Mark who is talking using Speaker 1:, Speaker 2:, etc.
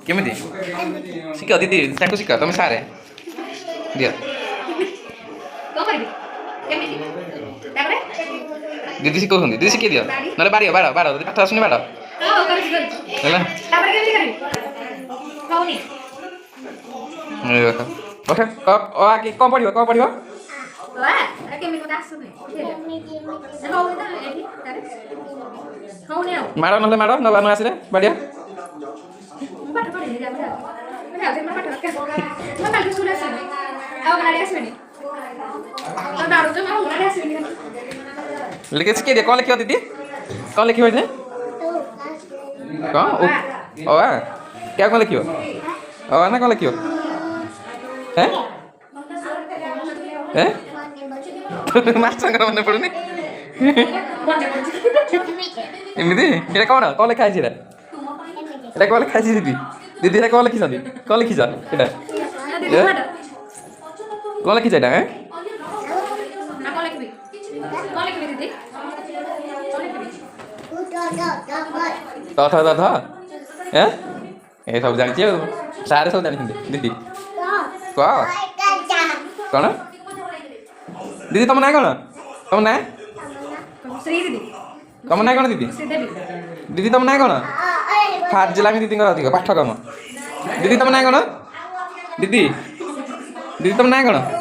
Speaker 1: କେମିତି ଶିଖ ଦିଦି ତାଙ୍କୁ ଶିଖ ତମେ ସାରେ ଦିଅ ଦିଦି ଶିଖଉଛନ୍ତି ଦିଦି ଶିଖେଇ ଦିଅ ନହେଲେ ବାଡ଼ ବାଡ଼ ବାଡ଼ ଯଦି ପାଠ ଆସୁନି ବାଡ଼ ହେଲା କଣ ପଢ଼ିବ ମାଡ଼ ନହେଲେ ମାଡ଼ ନବା ନ ଆସିଲେ ବାଡ଼ିଆ लिखे शिखे दिए कौन लिखियो दीदी कौन लिखियो इसे कौन ओ क्या कौन लिखियो ना कौन लिखियो हैं हैं मास्टर कर मन पड़ुनी एमिति एटा कौन कौन लिखा है एटा कौन लिखा है दीदी दीदी एटा कौन लिखिस कौन लिखिस एटा कौन लिखिस एटा हैं तथा तथा हैं ये सब जानती है सारे सब जानते दीदी कह कौन दीदी तुम ना कौन तुम ना तुम ना कौन दीदी दीदी तुम ना कौन फाजिलामी दीदी अधिक पाठ कम दीदी तुम ना कौन दीदी दीदी तुम ना कौन